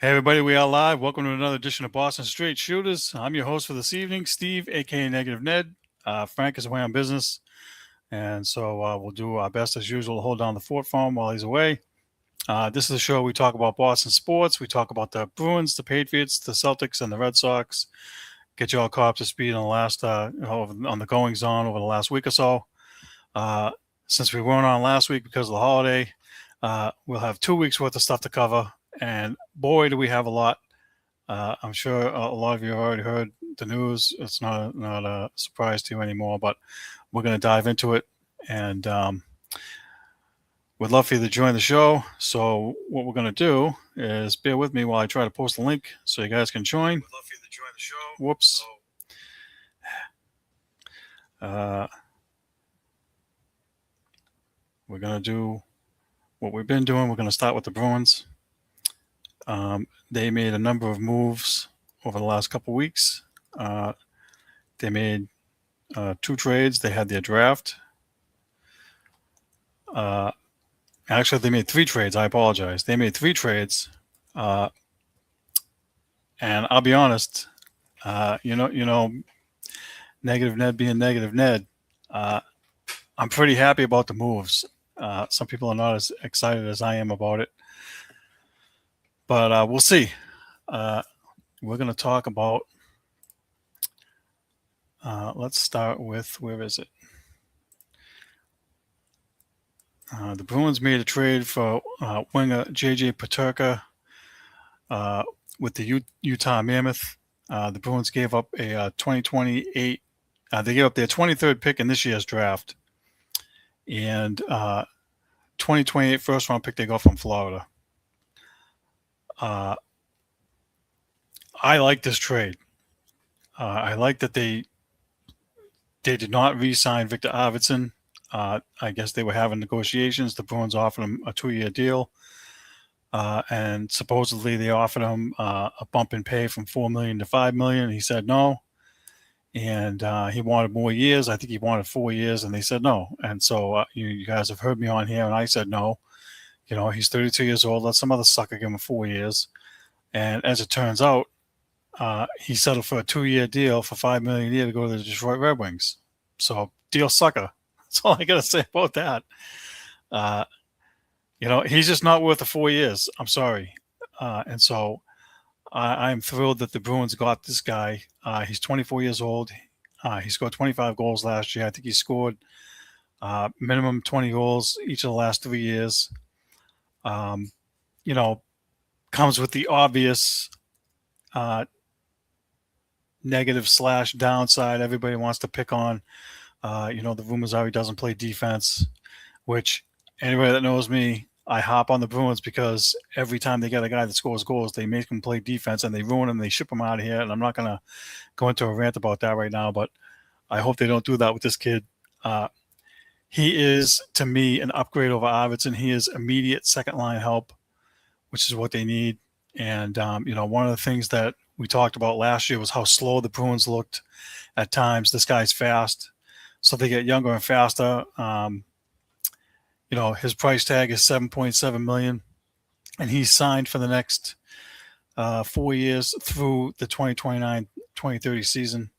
Hey everybody, we are live. Welcome to another edition of Boston Straight Shooters. I'm your host for this evening, Steve, aka Negative Ned. Frank is away on business, and so we'll do our best as usual to hold down the fort for him while he's away. This is a show we talk about Boston sports. We talk about the Bruins, the Patriots, the Celtics, and the Red Sox. Get you all caught up to speed on the last, on the goings on over the last week or so. Since we weren't on last week because of the holiday, we'll have 2 weeks worth of stuff to cover. And boy, do we have a lot. I'm sure a lot of you have already heard the news. It's not a surprise to you anymore, but we're going to dive into it. And we'd love for you to join the show. So what we're going to do is bear with me while I try to post the link so you guys can join. We'd love for you to join the show. Whoops. We're going to do what we've been doing. We're going to start with the Bruins. They made a number of moves over the last couple of weeks. They made 2 trades. They had their draft. Actually, they made 3 trades. I apologize. They made 3 trades. And I'll be honest, Negative Ned being Negative Ned, I'm pretty happy about the moves. Some people are not as excited as I am about it. But we'll see. We're going to talk about, let's start with, where is it? The Bruins made a trade for winger J.J. Peterka with the Utah Mammoth. The Bruins gave up a 2028. They gave up their 23rd pick in this year's draft. And 2028 first round pick they got from Florida. I like this trade. I like that they did not re-sign Victor Arvidsson. I guess they were having negotiations. The Bruins offered him a 2-year deal, and supposedly they offered him a bump in pay from $4 million to $5 million. He said no, and he wanted more years. I think he wanted 4 years, and they said no. And so you guys have heard me on here, and I said no. You know, he's 32 years old. Let some other sucker give him 4 years. And as it turns out, he settled for a 2-year deal for $5 million a year to go to the Detroit Red Wings. So deal sucker. That's all I got to say about that. He's just not worth the 4 years. I'm sorry. And so I'm thrilled that the Bruins got this guy. He's 24 years old. He scored 25 goals last year. I think he scored minimum 20 goals each of the last 3 years. Comes with the obvious negative / downside everybody wants to pick on. The rumors are he doesn't play defense, which anybody that knows me, I hop on the Bruins because every time they get a guy that scores goals, they make him play defense and they ruin him. They ship him out of here. And I'm not going to go into a rant about that right now, but I hope they don't do that with this kid. He is, to me, an upgrade over Arvidsson. He is immediate second-line help, which is what they need. And, one of the things that we talked about last year was how slow the Bruins looked at times. This guy's fast. So they get younger and faster. His price tag is $7.7 million, and he's signed for the next 4 years through the 2029-2030 season,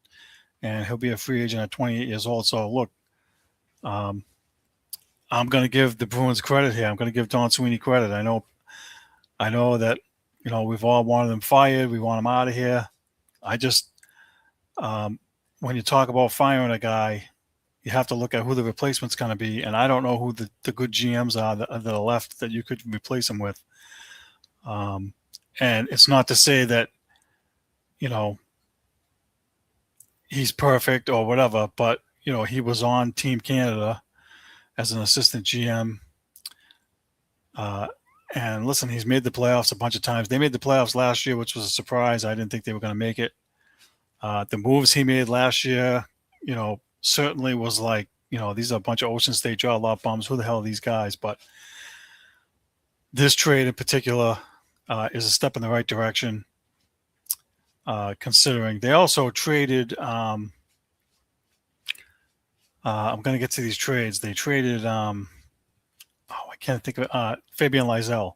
and he'll be a free agent at 28 years old. So, look, I'm going to give the Bruins credit here. I'm going to give Don Sweeney credit. I know that, we've all wanted him fired. We want him out of here. I just, when you talk about firing a guy, you have to look at who the replacement's going to be. And I don't know who the good GMs are that are left that you could replace him with. And it's not to say that, he's perfect or whatever, but, he was on Team Canada as an assistant GM. And listen, he's made the playoffs a bunch of times. They made the playoffs last year, which was a surprise. I didn't think they were going to make it. The moves he made last year, certainly was like, these are a bunch of Ocean State draw lot bums. Who the hell are these guys? But this trade in particular is a step in the right direction, considering they also traded I'm going to get to these trades. They traded, I can't think of Fabian Lysell.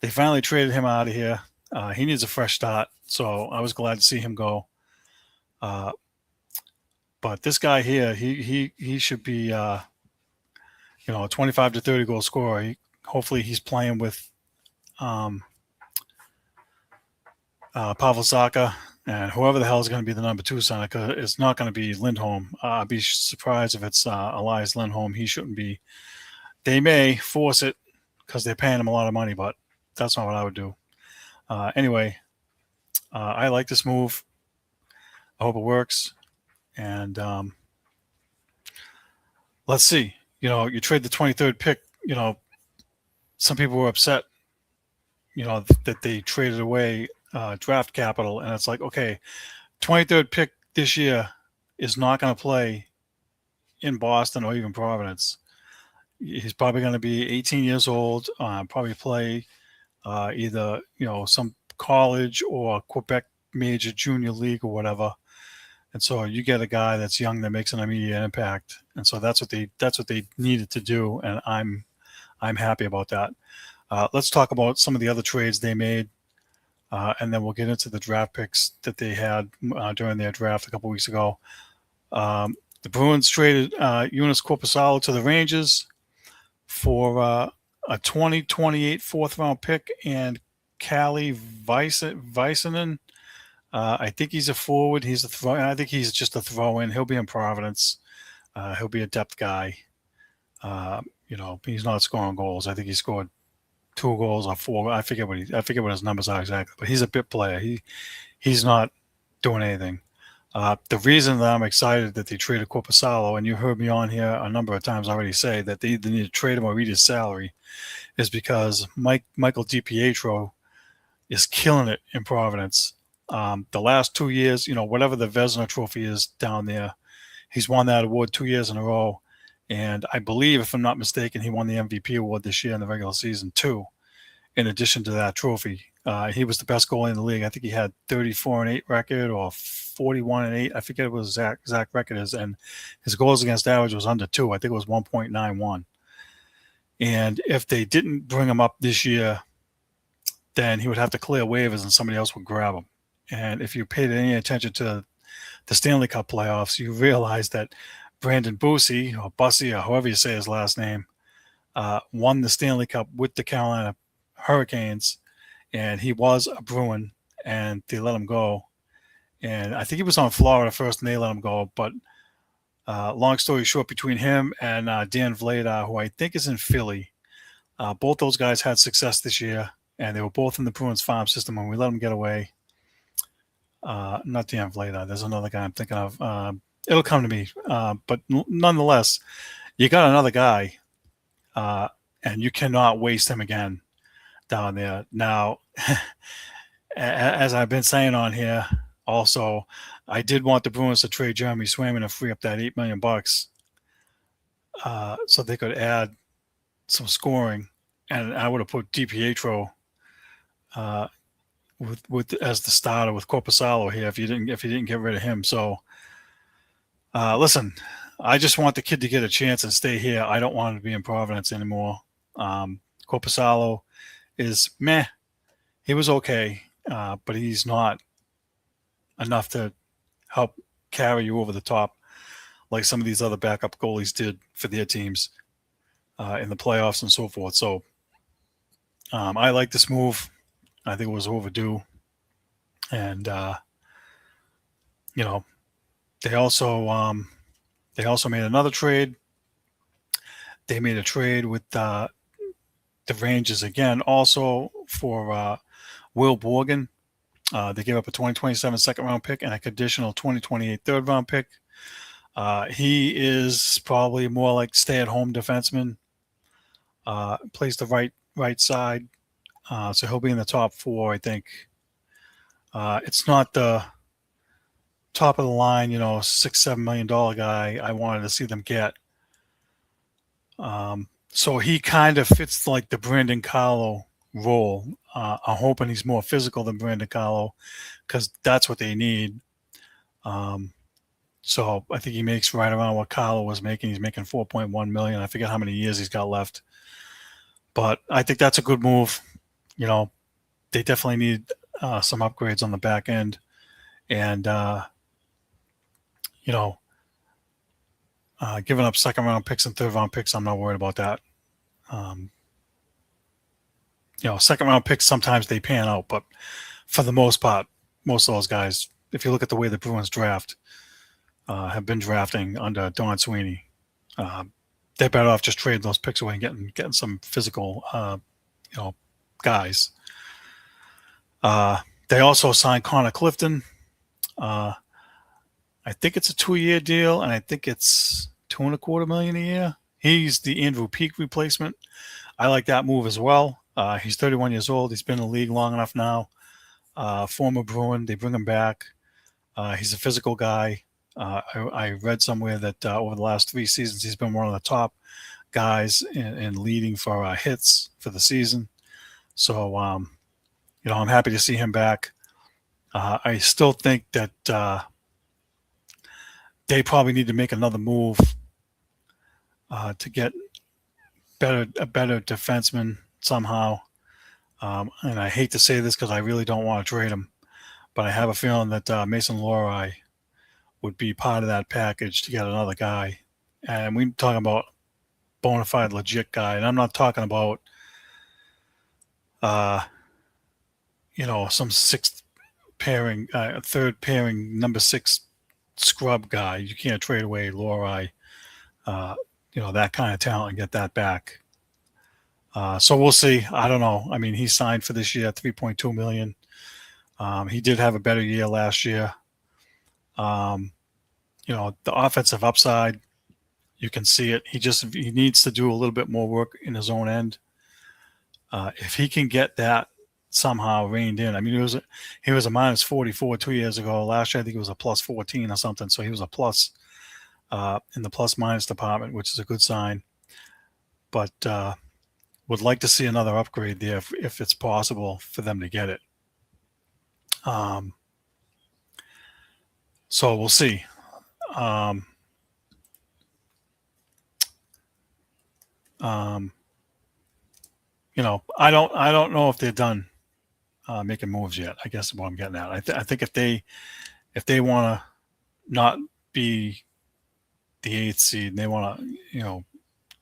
They finally traded him out of here. He needs a fresh start. So I was glad to see him go. But this guy here, he should be, a 25 to 30 goal scorer. Hopefully he's playing with Pavel Zacha and whoever the hell is going to be the number 2 center. Cause it's not going to be Lindholm. I'd be surprised if it's Elias Lindholm. He shouldn't be. They may force it because they're paying him a lot of money, but that's not what I would do. Anyway, I like this move. I hope it works. And let's see. You trade the 23rd pick. Some people were upset, that they traded away draft capital. And it's like, okay, 23rd pick this year is not going to play in Boston or even Providence. He's probably going to be 18 years old, probably play either, some college or Quebec major junior league or whatever. And so you get a guy that's young that makes an immediate impact. And so that's what they needed to do. And I'm happy about that. Let's talk about some of the other trades they made. And then we'll get into the draft picks that they had during their draft a couple weeks ago. The Bruins traded Joonas Korpisalo to the Rangers for a 2028 fourth-round pick and Kalle Väisänen. I think he's a forward. I think he's just a throw-in. He'll be in Providence. He'll be a depth guy. He's not scoring goals. I think he scored 2 goals or 4. I forget what his numbers are exactly. But he's a bit player. He's not doing anything. The reason that I'm excited that they traded Korpisalo, and you heard me on here a number of times already say that they either need to trade him or read his salary, is because Michael DiPietro is killing it in Providence. The last 2 years, whatever the Vezina Trophy is down there, he's won that award 2 years in a row. And I believe, if I'm not mistaken, he won the MVP award this year in the regular season too, in addition to that trophy. He was the best goalie in the league. I think he had 34-8 record or 41-8. I forget what his exact record is. And his goals against average was under 2. I think it was 1.91. And if they didn't bring him up this year, then he would have to clear waivers and somebody else would grab him. And if you paid any attention to the Stanley Cup playoffs, you realize that Brandon Bussi, or Bussy, or however you say his last name, won the Stanley Cup with the Carolina Hurricanes, and he was a Bruin, and they let him go. And I think he was on Florida first, and they let him go. But long story short, between him and Dan Vladar, who I think is in Philly, both those guys had success this year, and they were both in the Bruins farm system, and we let them get away. Not Dan Vladar. There's another guy I'm thinking of. It'll come to me. But nonetheless, you got another guy, and you cannot waste him again down there. Now, as I've been saying on here, also, I did want the Bruins to trade Jeremy Swayman and free up that $8 million so they could add some scoring, and I would have put DiPietro with as the starter with Korpisalo here if you didn't get rid of him. So listen, I just want the kid to get a chance and stay here. I don't want him to be in Providence anymore. Korpisalo is meh. He was okay, but he's not enough to help carry you over the top like some of these other backup goalies did for their teams in the playoffs and so forth. So I like this move. I think it was overdue. And, they also made another trade. They made a trade with the Rangers again, also for Will Borgen. They gave up a 2027 second-round pick and a conditional 2028 third-round pick. He is probably more like stay-at-home defenseman. Plays the right side, so he'll be in the top 4, I think. It's not the top of the line, $6-7 million guy I wanted to see them get. So he kind of fits like the Brandon Carlo role. I'm hoping he's more physical than Brandon Carlo because that's what they need. So I think he makes right around what Carlo was making. He's making $4.1 million. I forget how many years he's got left. But I think that's a good move. They definitely need some upgrades on the back end, and giving up second round picks and third round picks, I'm not worried about that. Second round picks, sometimes they pan out, but for the most part, most of those guys, if you look at the way the Bruins draft, have been drafting under Don Sweeney, they're better off just trading those picks away and getting some physical, guys. They also signed Connor Clifton. I think it's a 2-year deal, and I think it's $2.25 million a year. He's the Andrew Peak replacement. I like that move as well. He's 31 years old. He's been in the league long enough now. Former Bruin. They bring him back. He's a physical guy. I read somewhere that over the last 3 seasons, he's been one of the top guys in leading for hits for the season. So, I'm happy to see him back. I still think that they probably need to make another move to get a better defenseman somehow. And I hate to say this because I really don't want to trade him, but I have a feeling that Mason Lohrei would be part of that package to get another guy. And we're talking about bona fide legit guy. And I'm not talking about, some sixth pairing, third pairing, number 6 scrub guy. You can't trade away Lohrei, that kind of talent and get that back. So we'll see. I don't know. I mean, he signed for this year, $3.2 million. He did have a better year last year. The offensive upside, you can see it. He needs to do a little bit more work in his own end. If he can get that somehow reined in, I mean, he was a minus 44 2 years ago. Last year, I think it was a plus 14 or something. So he was a plus in the plus minus department, which is a good sign. But would like to see another upgrade there if it's possible for them to get it. So we'll see. I don't know if they're done making moves yet. I guess is what I'm getting at. I think if they want to not be the 8th seed and they want to,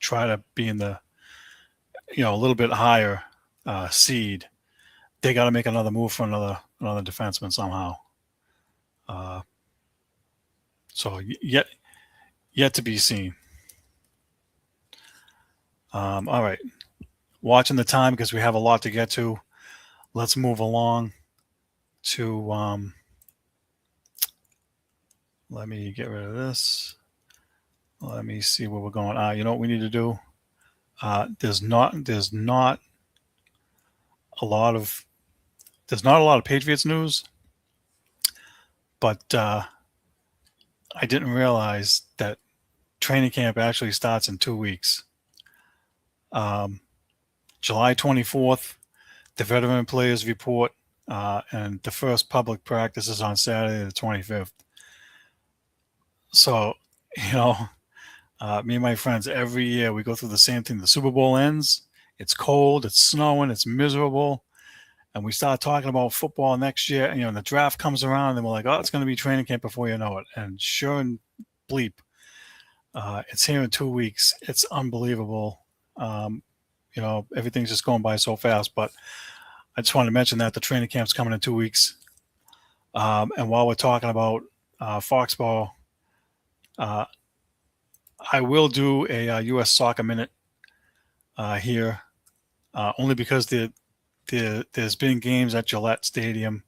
try to be in the, a little bit higher seed, they got to make another move for another defenseman somehow. So yet to be seen. All right. Watching the time because we have a lot to get to. Let's move along to let me get rid of this. Let me see where we're going. You know what we need to do? There's not a lot of Patriots news, but I didn't realize that training camp actually starts in 2 weeks. July 24th, the veteran players report, and the first public practice is on Saturday the 25th. So, me and my friends, every year we go through the same thing. The Super Bowl ends, it's cold, it's snowing, it's miserable, and we start talking about football next year. And the draft comes around, and we're like, oh, it's going to be training camp before you know it. And sure and bleep, it's here in 2 weeks. It's unbelievable. Everything's just going by so fast. But I just wanted to mention that the training camp's coming in 2 weeks. And while we're talking about Foxborough, I will do a U.S. Soccer Minute here, only because there's been games at Gillette Stadium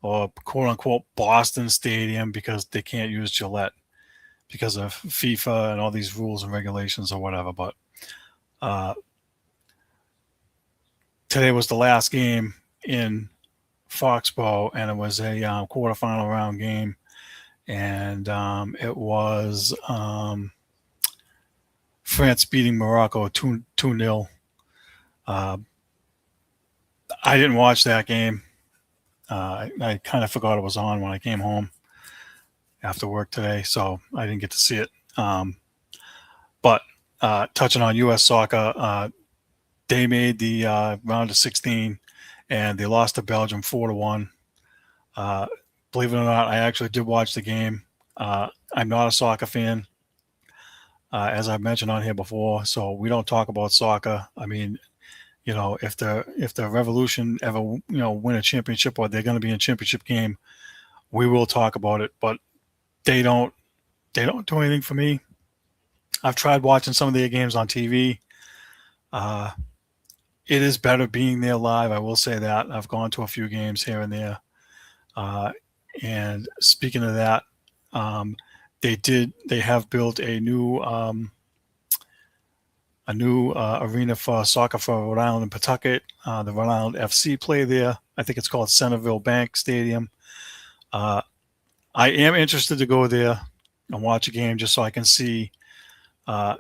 or quote-unquote Boston Stadium because they can't use Gillette because of FIFA and all these rules and regulations or whatever. But today was the last game in Foxborough, and it was a quarterfinal round game, and it was France beating Morocco 2-0. I didn't watch that game. I kind of forgot it was on when I came home after work today, so I didn't get to see it. But touching on U.S. soccer, they made the round of 16, and they lost to Belgium 4-1. Uh, Believe it or not, I actually did watch the game. I'm not a soccer fan, as I've mentioned on here before, so we don't talk about soccer. I mean, if the Revolution ever win a championship or they're going to be in a championship game, we will talk about it. But they don't do anything for me. I've tried watching some of their games on TV. Uh, it is better being there live. I will say that. I've gone to a few games here and there. Uh, and speaking of that, um, they have built a new arena for soccer for Rhode Island and Pawtucket. The Rhode Island FC play there. I think it's called Centerville Bank Stadium. I am interested to go there and watch a game just so I can see, uh,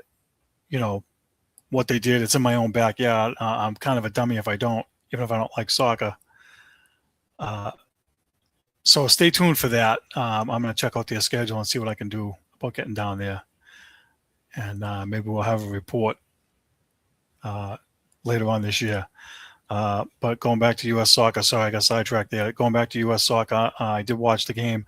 what they did. It's in my own backyard. I'm kind of a dummy if I don't, even if I don't like soccer. So stay tuned for that. I'm going to check out their schedule and see what I can do about getting down there. And maybe we'll have a report later on this year. But going back to U.S. soccer, sorry, I got sidetracked there. Going back to U.S. soccer, I did watch the game.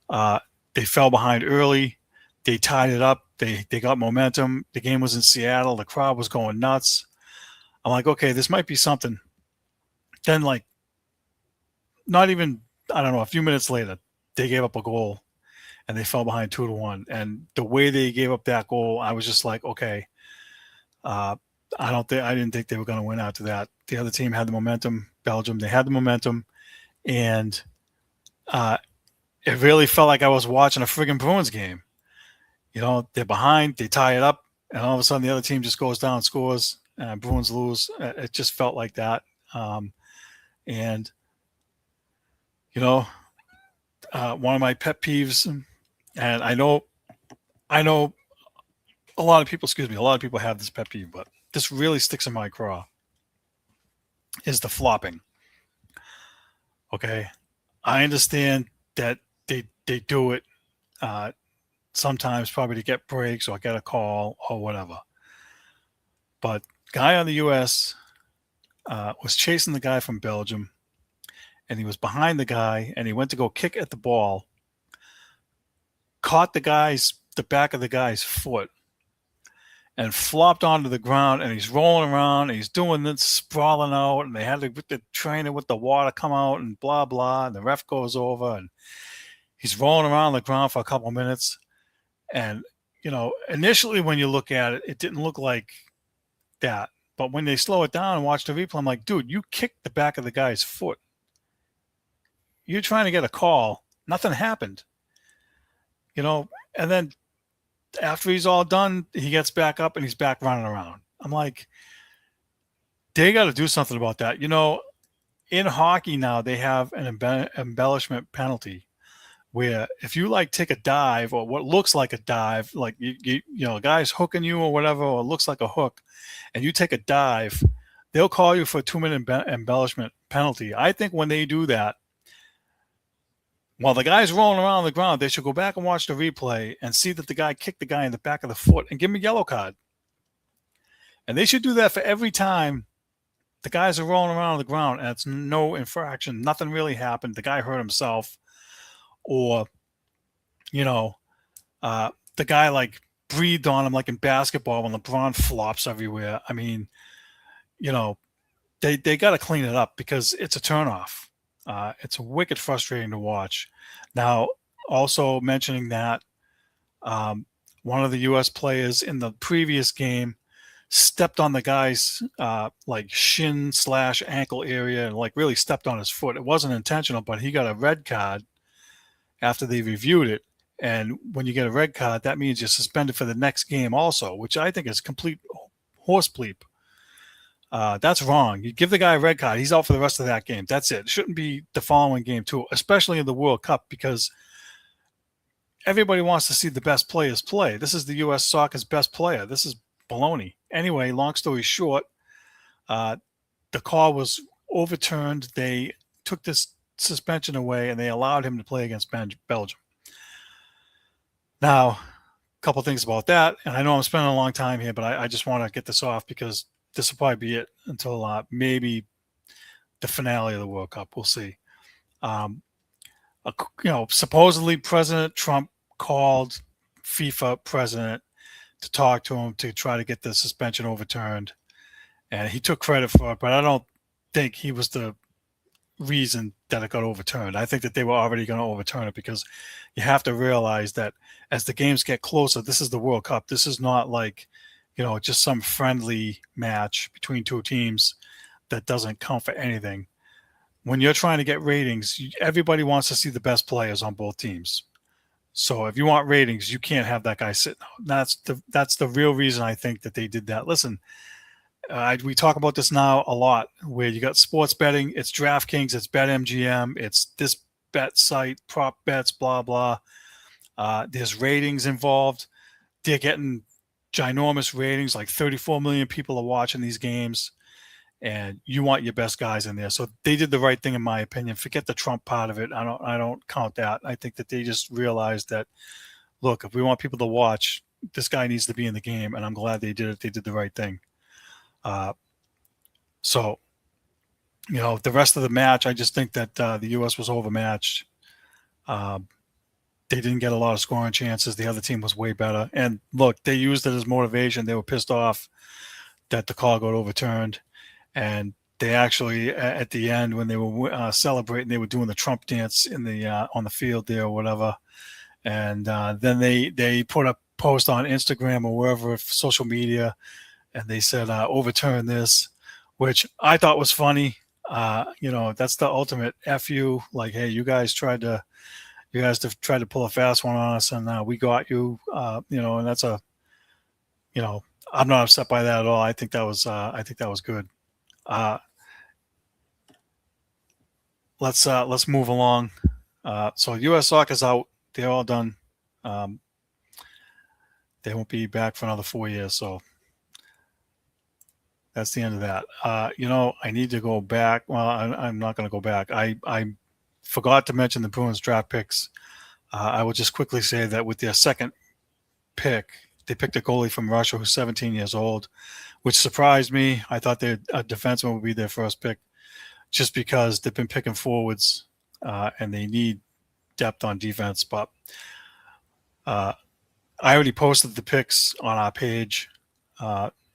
They fell behind early. They tied it up. They got momentum. The game was in Seattle. The crowd was going nuts. I'm like, okay, this might be something. Then, like, not even, I don't know, a few minutes later, they gave up a goal and they fell behind 2-1. And the way they gave up that goal, I was just like, okay, I didn't think they were going to win after that. The other team had the momentum. Belgium, they had the momentum, and it really felt like I was watching a friggin' Bruins game. They're behind, they tie it up, and all of a sudden the other team just goes down and scores, and Bruins lose. It just felt like that. And one of my pet peeves, and I know a lot of people have this pet peeve, but this really sticks in my craw, is the flopping. Okay. I understand that they do it sometimes probably to get breaks or get a call or whatever. But guy on the U.S. Was chasing the guy from Belgium, and he was behind the guy, and he went to go kick at the ball, caught the back of the guy's foot, and flopped onto the ground, and he's rolling around, and he's doing this, sprawling out, and they had to get the trainer with the water come out and blah, blah, and the ref goes over, and he's rolling around on the ground for a couple of minutes. And, initially when you look at it, it didn't look like that. But when they slow it down and watch the replay, I'm like, dude, you kicked the back of the guy's foot. You're trying to get a call. Nothing happened. And then after he's all done, he gets back up and he's back running around. I'm like, they got to do something about that. In hockey now, they have an embellishment penalty where if you take a dive or what looks like a dive, like a guy's hooking you or whatever, or it looks like a hook, and you take a dive, they'll call you for a 2-minute embellishment penalty. I think when they do that, while the guy's rolling around on the ground, they should go back and watch the replay and see that the guy kicked the guy in the back of the foot and give him a yellow card. And they should do that for every time the guys are rolling around on the ground and it's no infraction. Nothing really happened. The guy hurt himself. Or, the guy breathed on him like in basketball when LeBron flops everywhere. I mean, they got to clean it up because it's a turnoff. It's wicked frustrating to watch. Now, also mentioning that one of the U.S. players in the previous game stepped on the guy's shin/ankle area and really stepped on his foot. It wasn't intentional, but he got a red card after they reviewed it. And when you get a red card, that means you're suspended for the next game also, which I think is complete horse bleep. That's wrong. You give the guy a red card, he's out for the rest of that game. That's it. It shouldn't be the following game too, especially in the World Cup, because everybody wants to see the best players play. This is the U.S. soccer's best player. This is baloney. Anyway, long story short, the call was overturned. They took this suspension away and they allowed him to play against Belgium. Now, a couple things about that, and I know I'm spending a long time here, but I just want to get this off because this will probably be it until maybe the finale of the World Cup. We'll see. supposedly President Trump called FIFA president to talk to him to try to get the suspension overturned, and he took credit for it. But I don't think he was the reason that it got overturned. I think that they were already going to overturn it, because you have to realize that as the games get closer, this is the World Cup. This is not like, just some friendly match between two teams that doesn't count for anything. When you're trying to get ratings, everybody wants to see the best players on both teams. So if you want ratings, you can't have that guy sitting out. That's the real reason I think that they did that. Listen, we talk about this now a lot, where you got sports betting. It's DraftKings, it's BetMGM, it's this bet site, prop bets, blah, blah. There's ratings involved. They're getting ginormous ratings, like 34 million people are watching these games, and you want your best guys in there. So they did the right thing, in my opinion. Forget the Trump part of it. I don't count that. I think that they just realized that, look, if we want people to watch, this guy needs to be in the game, and I'm glad they did it. They did the right thing. So, the rest of the match, I just think that the U.S. was overmatched. They didn't get a lot of scoring chances. The other team was way better. And look, they used it as motivation. They were pissed off that the call got overturned. And they actually, at the end, when they were celebrating, they were doing the Trump dance in the on the field there or whatever. And then they put a post on Instagram or wherever, social media, and they said, overturn this, which I thought was funny. That's the ultimate F you. Like, hey, you guys tried to pull a fast one on us, and we got you. And that's I'm not upset by that at all. I think that was good. Let's move along. So U.S. Soccer's out. They're all done. They won't be back for another 4 years. So that's the end of that. I need to go back. Well, I'm not going to go back. I forgot to mention the Bruins draft picks. I will just quickly say that with their second pick, they picked a goalie from Russia who's 17 years old, which surprised me. I thought a defenseman would be their first pick, just because they've been picking forwards and they need depth on defense. But I already posted the picks on our page.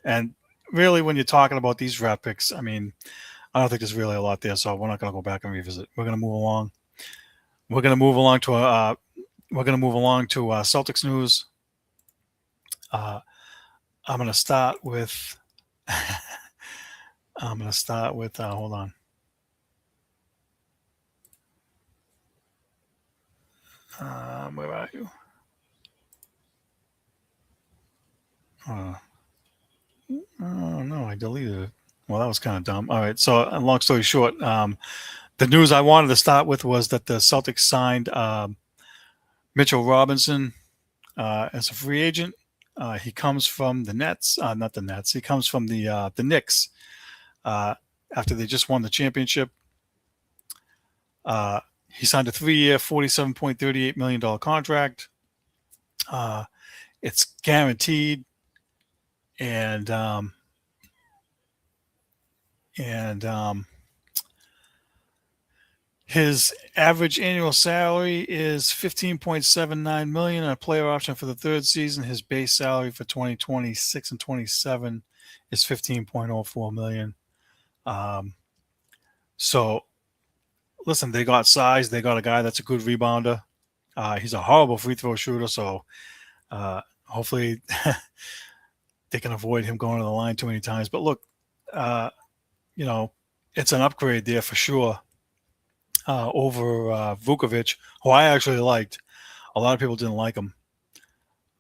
And really, when you're talking about these draft picks, I mean, I don't think there's really a lot there, so we're not going to go back and revisit. We're going to move along. We're going to move along to Celtics news. I'm going to start with. Hold on. Where are you? Oh no, I deleted it. Well, that was kind of dumb. All right. So, long story short, the news I wanted to start with was that the Celtics signed Mitchell Robinson as a free agent. He comes from the Nets, not the Nets. He comes from the Knicks after they just won the championship. He signed a 3-year, $47.38 million contract. It's guaranteed, and his average annual salary is $15.79 million, and a player option for the third season. His base salary for 2026 and 27 is $15.04 million. So, listen, they got size. They got a guy that's a good rebounder. He's a horrible free throw shooter, so hopefully they can avoid him going to the line too many times. But look, it's an upgrade there for sure over Vukovic, who I actually liked. A lot of people didn't like him.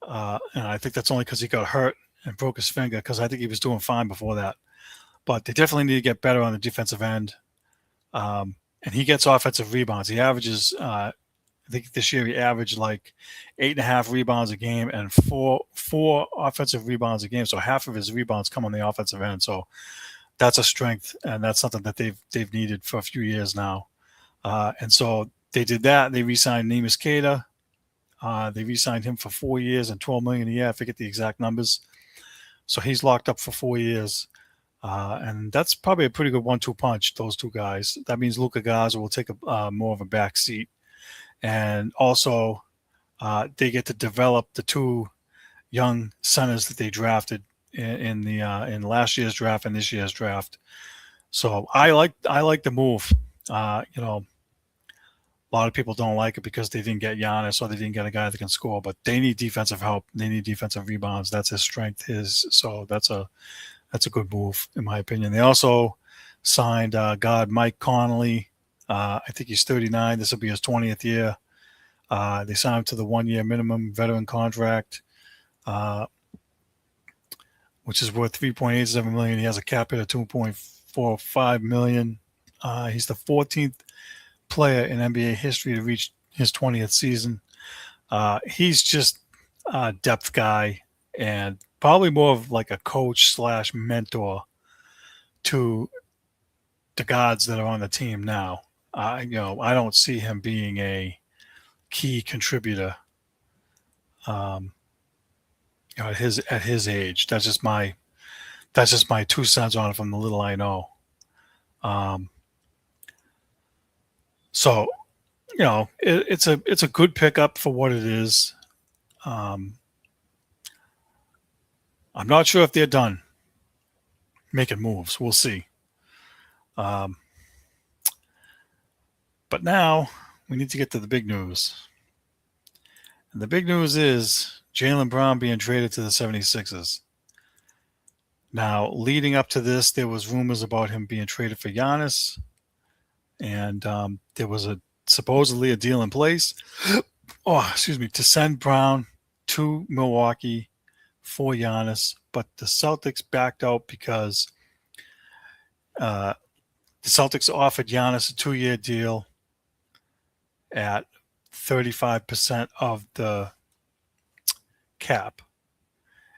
And I think that's only because he got hurt and broke his finger, because I think he was doing fine before that. But they definitely need to get better on the defensive end. And he gets offensive rebounds. He averages, I think this year he averaged like 8.5 rebounds a game and four offensive rebounds a game. So half of his rebounds come on the offensive end. So that's a strength, and that's something that they've needed for a few years now. And so they did that. They re-signed Neemias Queta. They re-signed him for 4 years and $12 million a year. I forget the exact numbers. So he's locked up for 4 years. And that's probably a pretty good 1-2 punch, those two guys. That means Luka Garza will take more of a back seat. and also they get to develop the two young centers that they drafted in last year's draft and this year's draft. So I like the move. A lot of people don't like it because they didn't get Giannis or they didn't get a guy that can score, but they need defensive help. They need defensive rebounds. That's his strength. So that's a good move in my opinion. They also signed guard Mike Conley. I think he's 39. This will be his 20th year. They signed him to the 1-year minimum veteran contract, which is worth $3.87 million. He has a cap hit of $2.45 million. He's the 14th player in NBA history to reach his 20th season. He's just a depth guy and probably more of like a coach / mentor to the guards that are on the team now. I don't see him being a key contributor. At his age, that's just my 2 cents on it from the little I know. So, it's a good pickup for what it is. I'm not sure if they're done making moves. We'll see. But now we need to get to the big news. And the big news is Jaylen Brown being traded to the 76ers. Now, leading up to this, there was rumors about him being traded for Giannis. And there was supposedly a deal in place. To send Brown to Milwaukee for Giannis, but the Celtics backed out because the Celtics offered Giannis a 2-year deal at 35% of the cap,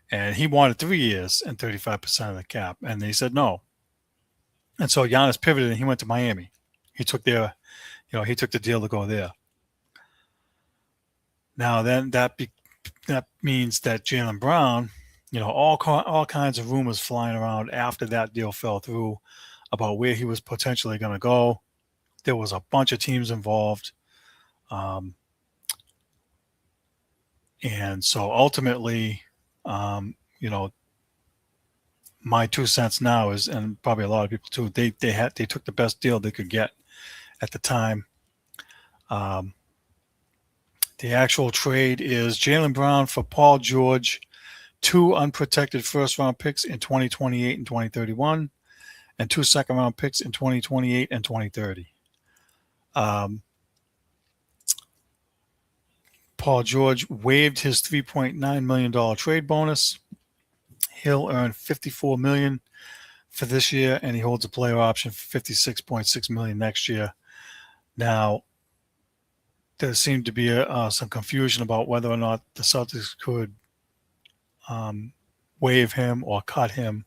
and he wanted 3 years and 35% of the cap, and they said no. And so Giannis pivoted and he went to Miami. He took the deal to go there. Now then, that means that Jaylen Brown, all kinds of rumors flying around after that deal fell through about where he was potentially going to go. There was a bunch of teams involved, and so ultimately, my 2 cents now is, and probably a lot of people too, they took the best deal they could get at the time. The actual trade is Jaylen Brown for Paul George, 2 unprotected first-round picks in 2028 and 2031, and 2 second-round picks in 2028 and 2030. Paul George waived his $3.9 million trade bonus. He'll earn $54 million for this year, and he holds a player option for $56.6 million next year. Now, there seemed to be some confusion about whether or not the Celtics could waive him or cut him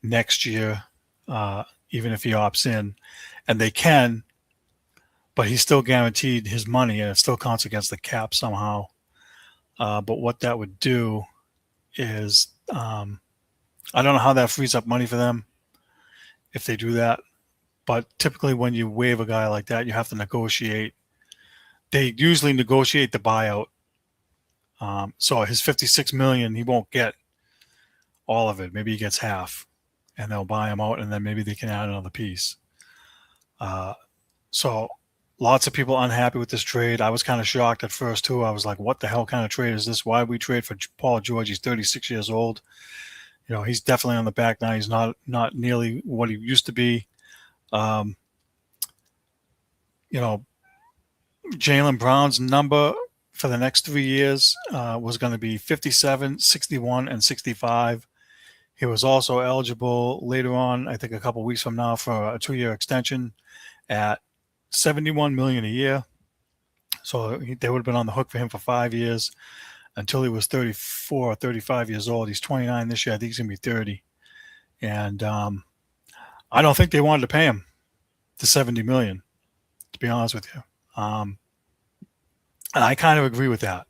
next year, even if he opts in. And they can, but he's still guaranteed his money, and it still counts against the cap somehow. But what that would do is, I don't know how that frees up money for them if they do that. But typically when you waive a guy like that, you have to negotiate. They usually negotiate the buyout. So his $56 million, he won't get all of it. Maybe he gets half, and they'll buy him out, and then maybe they can add another piece. So lots of people unhappy with this trade. I was kind of shocked at first too. I was like, what the hell kind of trade is this? Why would we trade for Paul George? He's 36 years old. He's definitely on the back now. He's not nearly what he used to be. Jaylen Brown's number for the next 3 years was going to be 57, 61, and 65. He was also eligible later on, I think a couple weeks from now, for a 2-year extension at $71 million a year. So they would have been on the hook for him for 5 years until he was 34 or 35 years old. He's 29 this year. I think he's going to be 30. And I don't think they wanted to pay him the $70 million, to be honest with you. And I kind of agree with that.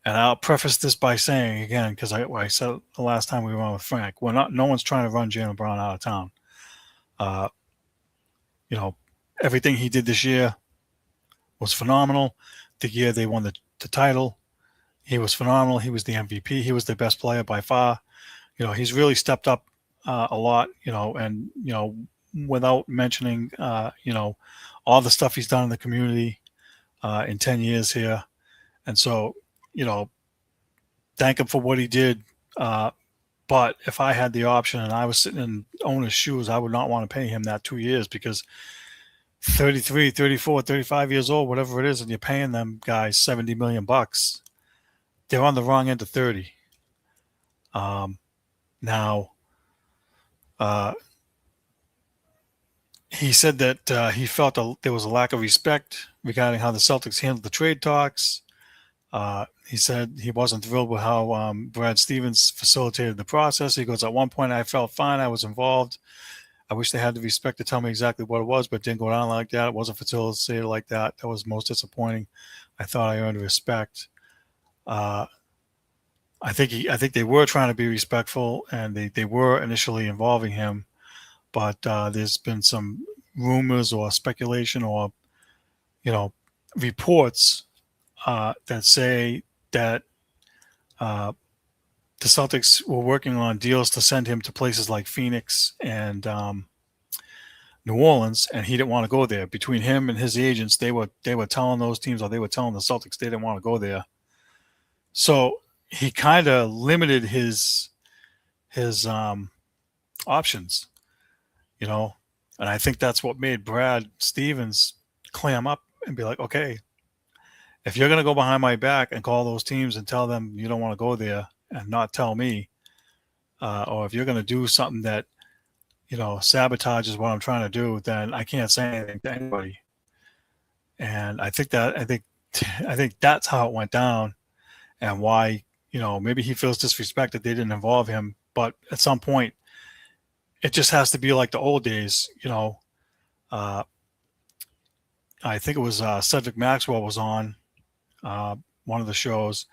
And I'll preface this by saying again, because I said the last time we were on with Frank, no one's trying to run Jaylen Brown out of town. Everything he did this year was phenomenal. The year they won the title, he was phenomenal. He was the MVP. He was the best player by far. He's really stepped up a lot, and, without mentioning, all the stuff he's done in the community in 10 years here. And so, thank him for what he did. But if I had the option and I was sitting in owner's shoes, I would not want to pay him that 2 years, because 33, 34, 35 years old, whatever it is, and you're paying them guys $70 million, they're on the wrong end of 30. Now, he said that he felt there was a lack of respect regarding how the Celtics handled the trade talks. He said he wasn't thrilled with how Brad Stevens facilitated the process. He goes, at one point I felt fine. I was involved. I wish they had the respect to tell me exactly what it was, but it didn't go down like that. It wasn't facilitated like that. That was most disappointing. I thought I earned respect. I think they were trying to be respectful, and they were initially involving him, but there's been some rumors or speculation or reports that say that the Celtics were working on deals to send him to places like Phoenix and New Orleans, and he didn't want to go there. Between him and his agents, they were telling those teams, or they were telling the Celtics, they didn't want to go there. So he kind of limited his options, and I think that's what made Brad Stevens clam up and be like, okay, if you're going to go behind my back and call those teams and tell them you don't want to go there and not tell me, or if you're going to do something that, sabotages what I'm trying to do, then I can't say anything to anybody. And I think that's how it went down, and why, maybe he feels disrespected they didn't involve him. But at some point, it just has to be like the old days, I think it was Cedric Maxwell was on one of the shows,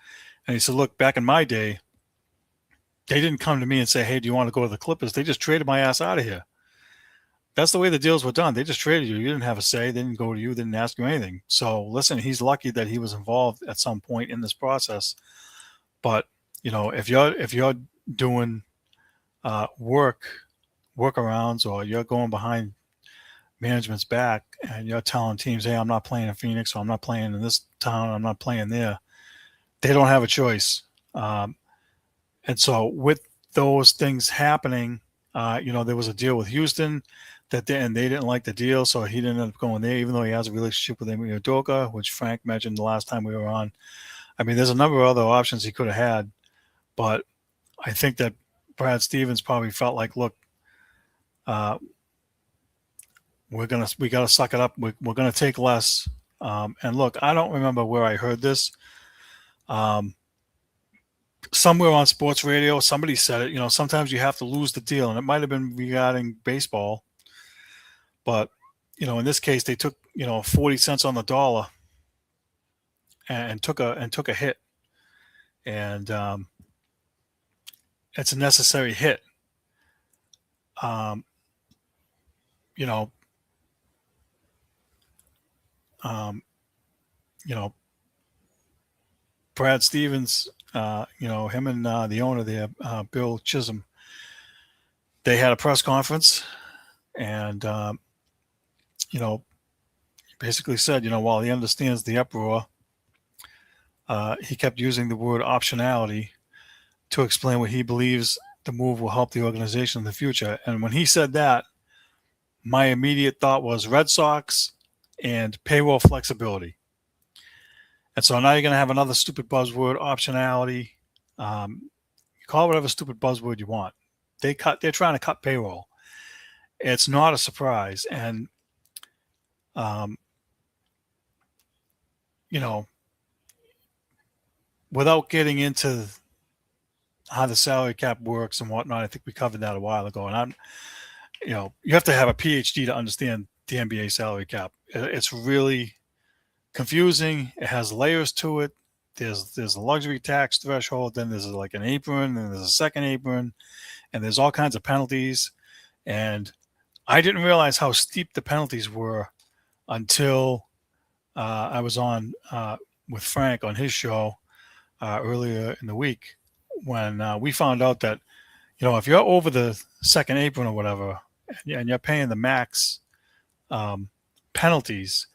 and he said, look, back in my day, they didn't come to me and say, hey, do you want to go to the Clippers? They just traded my ass out of here. That's the way the deals were done. They just traded you. You didn't have a say. They didn't go to you. They didn't ask you anything. So listen, he's lucky that he was involved at some point in this process. But, if you're doing workarounds, or you're going behind management's back and you're telling teams, hey, I'm not playing in Phoenix, or I'm not playing in this town, I'm not playing there, they don't have a choice. And so with those things happening, there was a deal with Houston and they didn't like the deal, so he didn't end up going there, even though he has a relationship with Emi Udoka, which Frank mentioned the last time we were on. I mean, there's a number of other options he could have had, but I think that Brad Stevens probably felt like, look, we got to suck it up. We're gonna take less. And look, I don't remember where I heard this. Somewhere on sports radio, somebody said it. Sometimes you have to lose the deal, and it might have been regarding baseball. But in this case, they took 40 cents on the dollar and took a hit, and it's a necessary hit. Brad Stevens, him and the owner there, Bill Chisholm, they had a press conference, and basically said, while he understands the uproar, he kept using the word optionality to explain what he believes the move will help the organization in the future. And when he said that, my immediate thought was Red Sox and payroll flexibility. And so now you're going to have another stupid buzzword, optionality. Call it whatever stupid buzzword you want. They're trying to cut payroll. It's not a surprise. And, without getting into how the salary cap works and whatnot, I think we covered that a while ago. And you have to have a PhD to understand the NBA salary cap. It's really confusing. It has layers to it. There's a luxury tax threshold, then there's like an apron, and there's a second apron, and there's all kinds of penalties. And I didn't realize how steep the penalties were until I was on with Frank on his show earlier in the week when we found out that, if you're over the second apron or whatever, and you're paying the max penalties,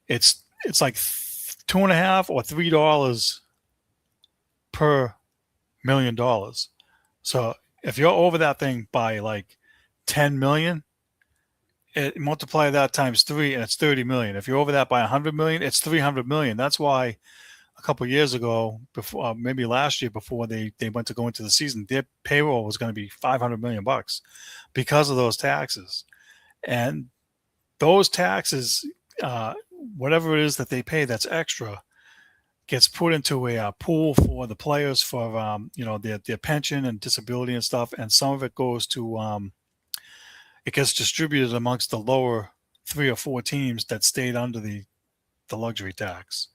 it's like $2.5 or $3 per $1 million. So if you're over that thing by like 10 million, multiply that times 3 and it's 30 million. If you're over that by 100 million, it's 300 million. That's why a couple of years ago, before maybe last year, before they went to go into the season, their payroll was going to be 500 million bucks because of those taxes. And those taxes, whatever it is that they pay that's extra, gets put into a pool for the players for their pension and disability and stuff, and some of it goes to it gets distributed amongst the lower 3 or 4 teams that stayed under the luxury tax.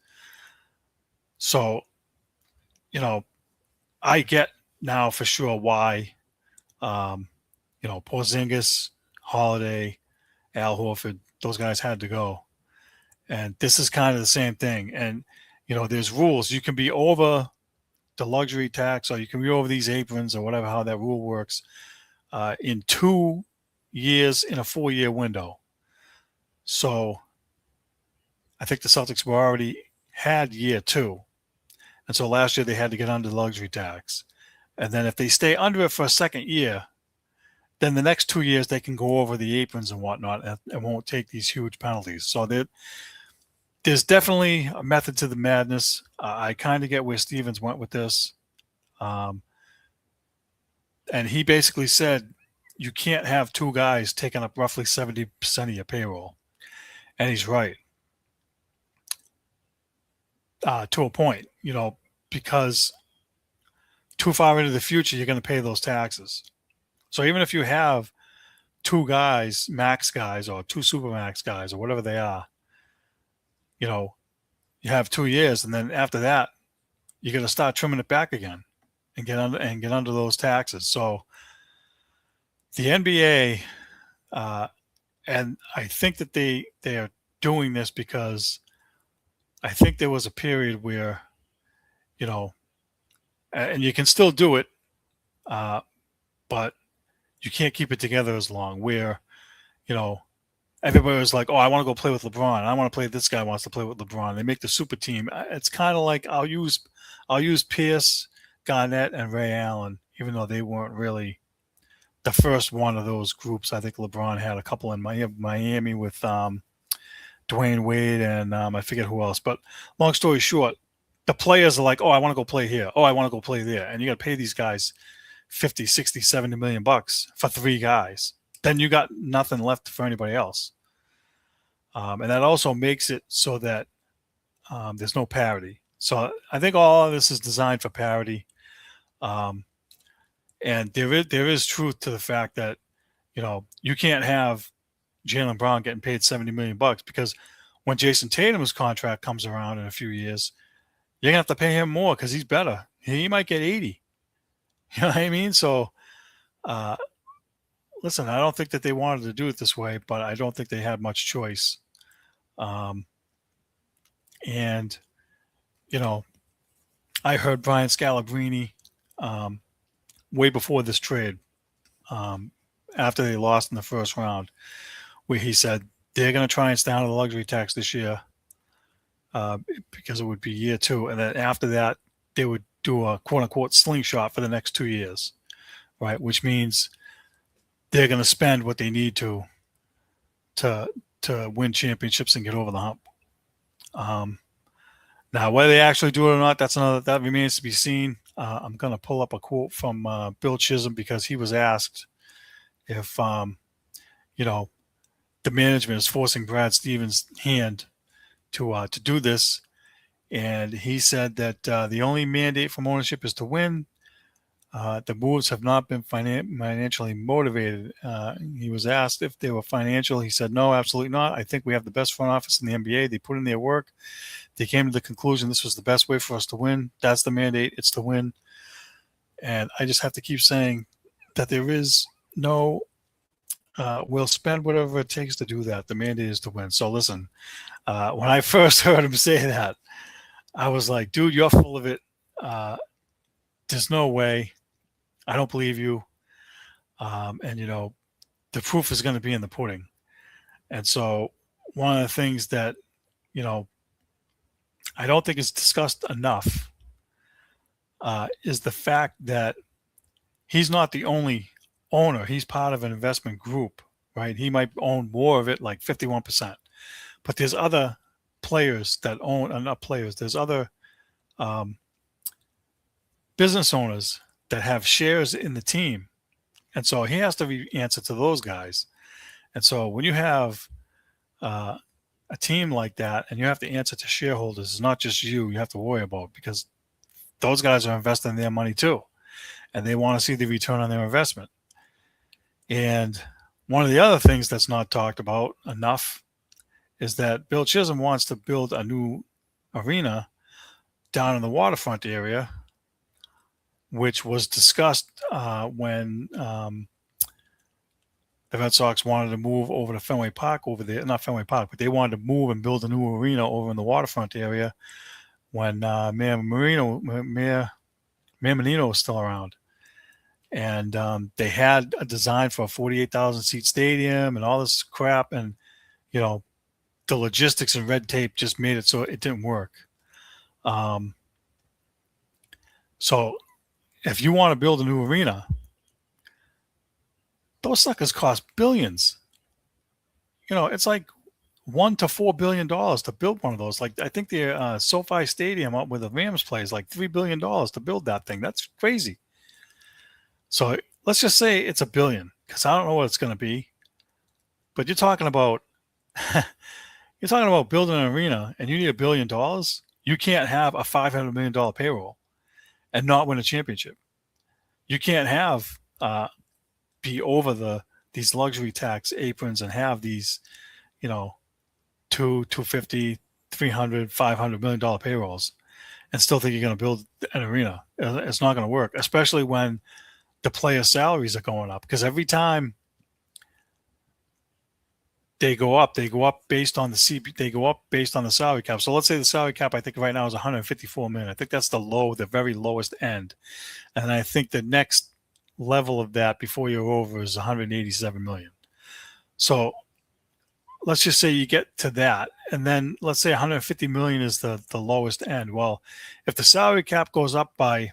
So, I get now for sure why, Porzingis, Holiday, Al Horford, those guys had to go. And this is kind of the same thing. And, there's rules. You can be over the luxury tax, or you can be over these aprons, or whatever, how that rule works, in 2 years in a 4-year window. So I think the Celtics were already had year 2. And so last year they had to get under the luxury tax. And then if they stay under it for a second year, then the next 2 years they can go over the aprons and whatnot and won't take these huge penalties. So there's definitely a method to the madness. I kind of get where Stevens went with this. And he basically said you can't have 2 guys taking up roughly 70% of your payroll. And he's right. To a point, because too far into the future, you're going to pay those taxes. So even if you have 2 guys, max guys, or 2 super max guys, or whatever they are, you have 2 years, and then after that, you're going to start trimming it back again and get under those taxes. So the NBA, and I think that they are doing this because I think there was a period where, and you can still do it, but you can't keep it together as long, where, everybody was like, oh, I want to go play with LeBron. I want to play, this guy wants to play with LeBron. They make the super team. It's kind of like I'll use Pierce, Garnett, and Ray Allen, even though they weren't really the first one of those groups. I think LeBron had a couple in Miami with Dwayne Wade and I forget who else. But long story short, the players are like, oh, I want to go play here. Oh, I want to go play there. And you got to pay these guys 50, 60, 70 million bucks for 3 guys. Then you got nothing left for anybody else. And that also makes it so that there's no parity. So I think all of this is designed for parity. And there is truth to the fact that, you can't have Jaylen Brown getting paid 70 million bucks, because when Jason Tatum's contract comes around in a few years, you're going to have to pay him more because he's better. He might get 80. You know what I mean? So, listen, I don't think that they wanted to do it this way, but I don't think they had much choice. And, I heard Brian Scalabrine way before this trade, after they lost in the first round, where he said they're going to try and stay out of the luxury tax this year because it would be year 2. And then after that, they would do a quote-unquote slingshot for the next 2 years, right? Which means they're going to spend what they need to win championships and get over the hump. Now, whether they actually do it or not, that remains to be seen. I'm going to pull up a quote from Bill Chisholm, because he was asked if, the management is forcing Brad Stevens' hand to do this. And he said that the only mandate from ownership is to win. The moves have not been financially motivated. He was asked if they were financial. He said, no, absolutely not. I think we have the best front office in the NBA. They put in their work. They came to the conclusion this was the best way for us to win. That's the mandate. It's to win. And I just have to keep saying that there is no, we'll spend whatever it takes to do that. The mandate is to win. So listen, When I first heard him say that, I was like, dude, you're full of it. Uh, there's no way. I don't believe you. And, the proof is going to be in the pudding. And so one of the things that, you know, I don't think is discussed enough is the fact that he's not the only owner. He's part of an investment group, right? He might own more of it, like 51%. But there's other players that own, not players, there's other um, business owners that have shares in the team. And so he has to answer to those guys. And so when you have uh, a team like that and you have to answer to shareholders, it's not just you have to worry about, because those guys are investing their money too. And they want to see the return on their investment. And one of the other things that's not talked about enough is that Bill Chisholm wants to build a new arena down in the waterfront area, which was discussed when the Red Sox wanted to move over to Fenway Park over there. Not Fenway Park, but they wanted to move and build a new arena over in the waterfront area when Mayor Menino was still around. And they had a design for a 48,000 seat stadium and all this crap. And, the logistics and red tape just made it so it didn't work. So if you want to build a new arena, those suckers cost billions. It's like $1 to $4 billion to build one of those. Like, I think the SoFi Stadium up where the Rams play is like $3 billion to build that thing. That's crazy. So let's just say it's $1 billion, because I don't know what it's going to be. But you're talking about building an arena, and you need $1 billion. You can't have a $500 million payroll and not win a championship. You can't have be over these luxury tax aprons and have these, $250, $300, $500 million payrolls and still think you're going to build an arena. It's not going to work, especially when the player salaries are going up, because every time they go up based on the salary cap. So let's say the salary cap, I think right now is 154 million. I think that's the very lowest end. And I think the next level of that before you're over is 187 million. So let's just say you get to that, and then let's say 150 million is the lowest end. Well, if the salary cap goes up by,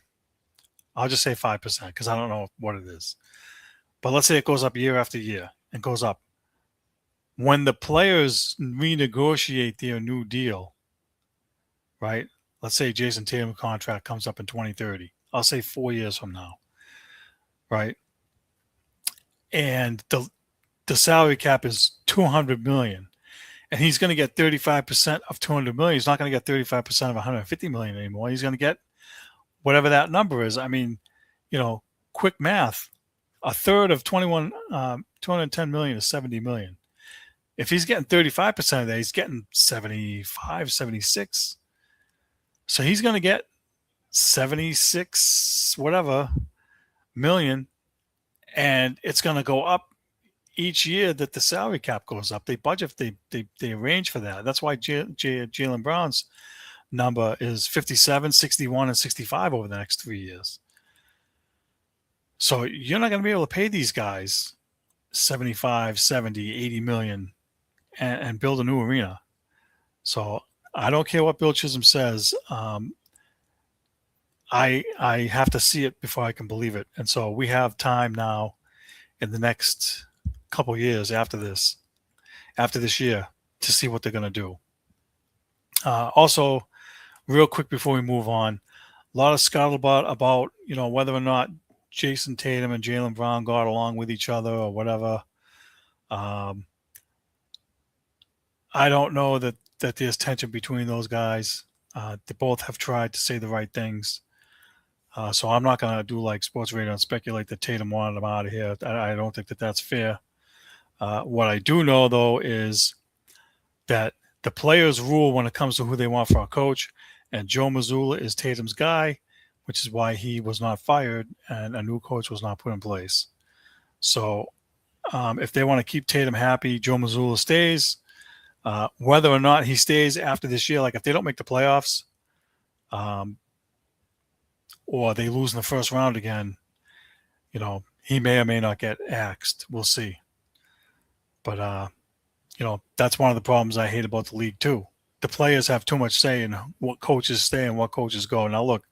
I'll just say 5%, because I don't know what it is, but let's say it goes up year after year and goes up. When the players renegotiate their new deal, right? Let's say Jason Tatum contract comes up in 2030. I'll say 4 years from now, right? And the salary cap is 200 million, and he's going to get 35% of 200 million. He's not going to get 35% of 150 million anymore. He's going to get whatever that number is. I mean, quick math, a third of 210 million is 70 million. If he's getting 35% of that, he's getting 75, 76. So he's going to get 76 whatever million, and it's going to go up each year that the salary cap goes up. They budget, they arrange for that. That's why Jaylen Brown's number is 57, 61, and 65 over the next 3 years. So you're not going to be able to pay these guys 75, 70, 80 million and build a new arena. So I don't care what Bill Chisholm says. I have to see it before I can believe it. And so we have time now in the next couple of years after this year, to see what they're going to do. Also, real quick before we move on, a lot of scuttlebutt about, whether or not Jason Tatum and Jaylen Brown got along with each other or whatever. I don't know that there's tension between those guys. They both have tried to say the right things. So I'm not going to do like Sports Radio and speculate that Tatum wanted him out of here. I don't think that that's fair. What I do know, though, is that the players rule when it comes to who they want for a coach, and Joe Mazzulla is Tatum's guy, which is why he was not fired and a new coach was not put in place. So if they want to keep Tatum happy, Joe Mazzulla stays. Whether or not he stays after this year, like if they don't make the playoffs, or they lose in the first round again, he may or may not get axed. We'll see. But that's one of the problems I hate about the league too. The players have too much say in what coaches stay and what coaches go. Now look,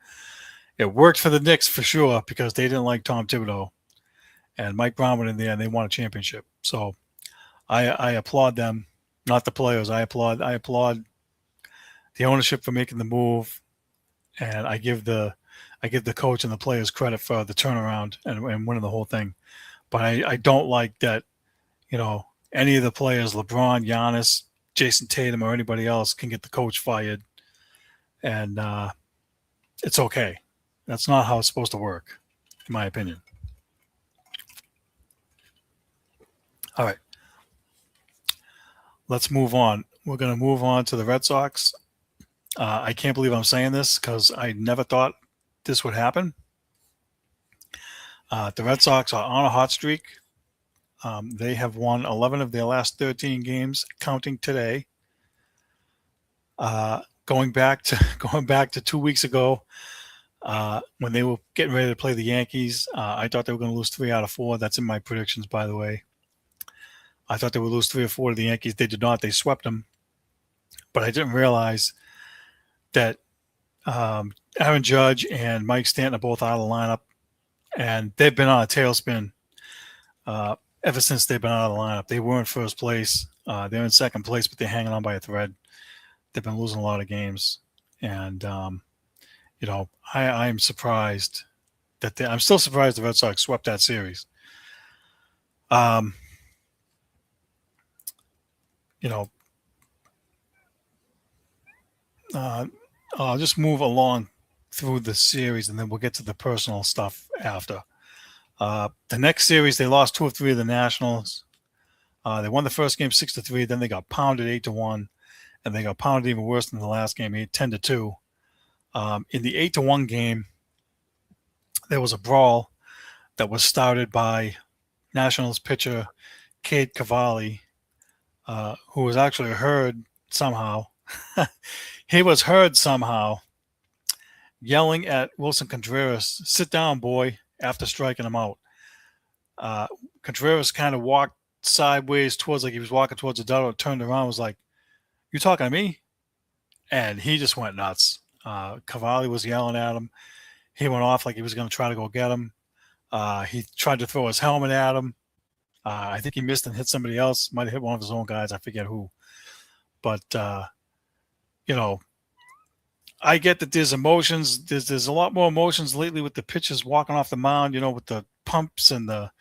it worked for the Knicks for sure because they didn't like Tom Thibodeau, and Mike Brown went in there and they won a championship. So I applaud them, not the players. I applaud the ownership for making the move, and I give the coach and the players credit for the turnaround and winning the whole thing. But I don't like that, any of the players, LeBron, Giannis, Jason Tatum, or anybody else can get the coach fired, and it's okay. That's not how it's supposed to work, in my opinion. All right. Let's move on. We're going to move on to the Red Sox. I can't believe I'm saying this because I never thought this would happen. The Red Sox are on a hot streak. They have won 11 of their last 13 games, counting today. Going back to 2 weeks ago, when they were getting ready to play the Yankees, I thought they were going to lose 3 out of 4. That's in my predictions, by the way. I thought they would lose 3 or 4 to the Yankees. They did not. They swept them. But I didn't realize that Aaron Judge and Mike Stanton are both out of the lineup, and they've been on a tailspin ever since they've been out of the lineup. They were in first place. They're in second place, but they're hanging on by a thread. They've been losing a lot of games, and I'm surprised that I'm still surprised the Red Sox swept that series. I'll just move along through the series, and then we'll get to the personal stuff after. The next series, they lost 2 of 3 of the Nationals. They won the first game 6-3. Then they got pounded 8-1, and they got pounded even worse than the last game, 10-2. In the 8-1 game, there was a brawl that was started by Nationals pitcher Cade Cavalli, who was actually heard somehow. He was heard somehow yelling at Wilson Contreras, "Sit down, boy," after striking him out. Contreras kind of walked sideways towards, like he was walking towards the dugout, turned around, was like, "You talking to me?" And he just went nuts. Cavalli was yelling at him. He went off like he was going to try to go get him. He tried to throw his helmet at him. I think he missed and hit somebody else. Might have hit one of his own guys. I forget who. But, I get that there's emotions. There's a lot more emotions lately with the pitchers walking off the mound, with the pumps and the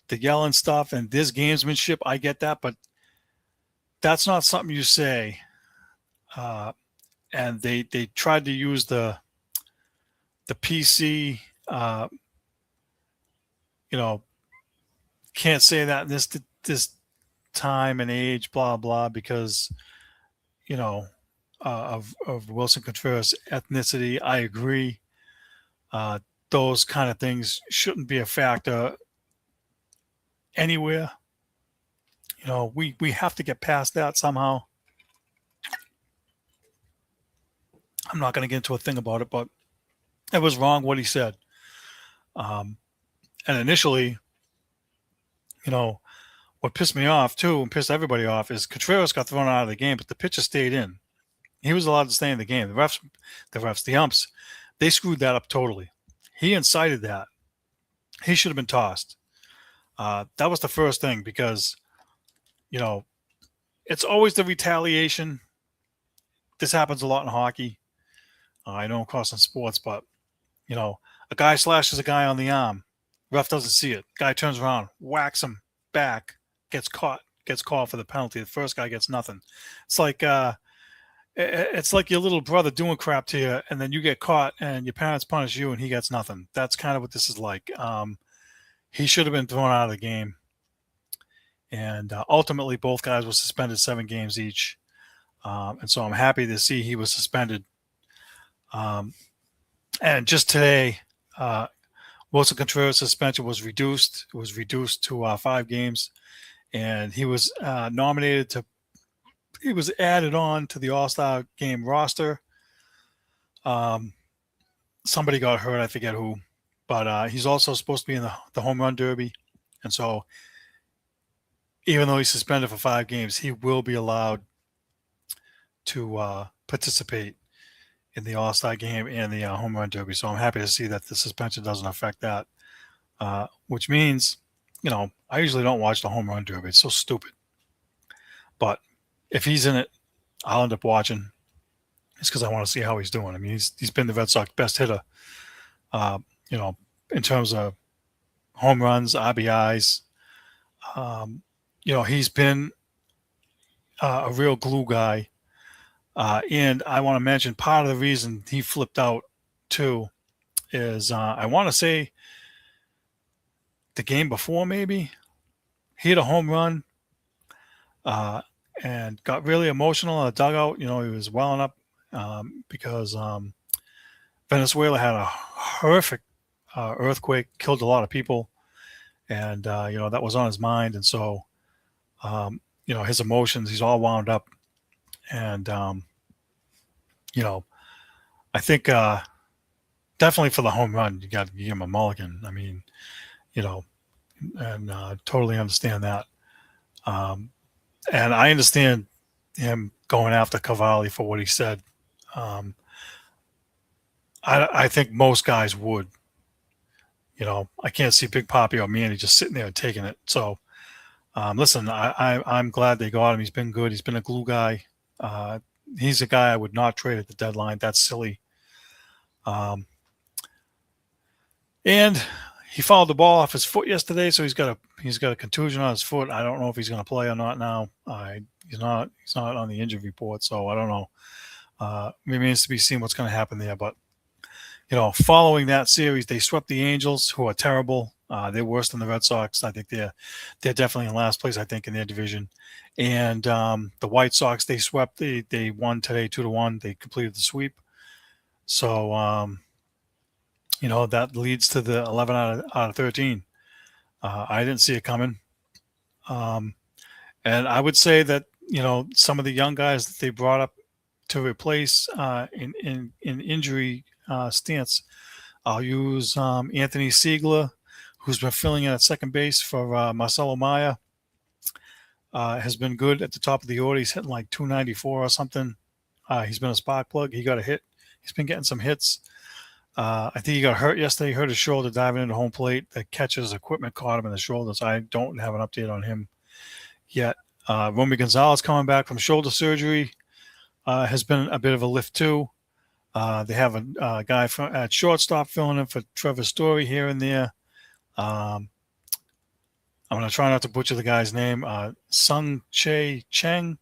yelling stuff, and there's gamesmanship. I get that, but that's not something you say. And they tried to use the PC, can't say that in this time and age, blah, blah, because, of Wilson Contreras' ethnicity. I agree. Those kind of things shouldn't be a factor anywhere. We have to get past that somehow. I'm not going to get into a thing about it, but it was wrong what he said. And initially, what pissed me off too and pissed everybody off is Contreras got thrown out of the game, but the pitcher stayed in. He was allowed to stay in the game. The umps, they screwed that up totally. He incited that. He should have been tossed. That was the first thing because, it's always the retaliation. This happens a lot in hockey. I know, of course, in sports, but, a guy slashes a guy on the arm. Ref doesn't see it. Guy turns around, whacks him back, gets caught, gets called for the penalty. The first guy gets nothing. It's like your little brother doing crap to you, and then you get caught, and your parents punish you, and he gets nothing. That's kind of what this is like. He should have been thrown out of the game. And ultimately, both guys were suspended 7 games each. And so I'm happy to see he was suspended. And just today, Wilson Contreras' suspension was reduced. It was reduced to 5 games. And he was nominated to he was added on to the All-Star game roster. Somebody got hurt, I forget who, but he's also supposed to be in the home run derby, and so even though he's suspended for 5 games, he will be allowed to participate in the All-Star game and the home run derby. So I'm happy to see that the suspension doesn't affect that, which means, I usually don't watch the home run derby. It's so stupid. But if he's in it, I'll end up watching. It's because I want to see how he's doing. I mean, he's been the Red Sox best hitter, in terms of home runs, RBIs. He's been a real glue guy. And I want to mention part of the reason he flipped out too is I want to say the game before maybe he hit a home run and got really emotional in the dugout. He was welling up because Venezuela had a horrific earthquake, killed a lot of people, and that was on his mind. And so his emotions, he's all wound up, and I think definitely for the home run, you got to give him a mulligan. I mean, and totally understand that. And I understand him going after Cavalli for what he said. I think most guys would. I can't see Big Papi or Manny just sitting there and taking it. So, listen, I'm glad they got him. He's been good. He's been a glue guy. He's a guy I would not trade at the deadline. That's silly. And he fouled the ball off his foot yesterday, so he's got a contusion on his foot. I don't know if he's going to play or not now. He's not on the injury report, so I don't know. Remains to be seen what's going to happen there. But following that series, they swept the Angels, who are terrible. They're worse than the Red Sox. I think they're definitely in last place, I think, in their division. And the White Sox, they swept. They won today 2-1. They completed the sweep. So that leads to the 11 out of 13. I didn't see it coming. And I would say that some of the young guys that they brought up to replace in injury stance, I'll use Anthony Siegler, who's been filling in at second base for Marcelo Maya. Has been good at the top of the order. He's hitting like 294 or something. He's been a spark plug. He got a hit. He's been getting some hits. I think he got hurt yesterday. He hurt his shoulder diving into home plate. The catcher's equipment caught him in the shoulder, so I don't have an update on him yet. Romy Gonzalez coming back from shoulder surgery has been a bit of a lift too. They have a guy at shortstop filling in for Trevor Story here and there. I'm going to try not to butcher the guy's name. Sung Che Cheng.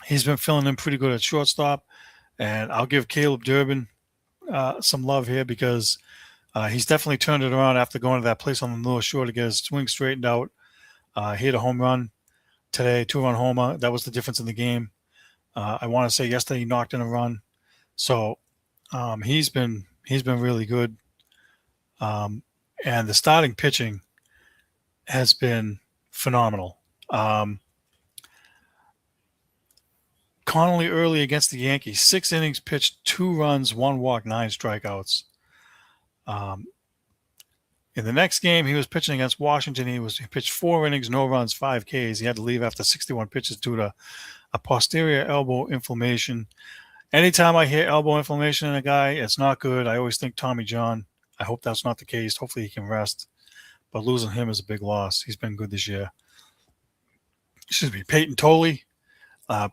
He's been filling in pretty good at shortstop. And I'll give Caleb Durbin some love here because he's definitely turned it around after going to that place on the North Shore to get his swing straightened out. He hit a home run today, 2-run homer. That was the difference in the game. I want to say yesterday he knocked in a run. So he's been really good. And the starting pitching has been phenomenal. Connolly early against the Yankees, 6 innings pitched, 2 runs, 1 walk, 9 strikeouts. In the next game, he was pitching against Washington. He pitched 4 innings, no runs, 5 Ks. He had to leave after 61 pitches due to a posterior elbow inflammation. Anytime I hear elbow inflammation in a guy, it's not good. I always think Tommy John. I hope that's not the case. Hopefully he can rest. But losing him is a big loss. He's been good this year. Peyton Tolley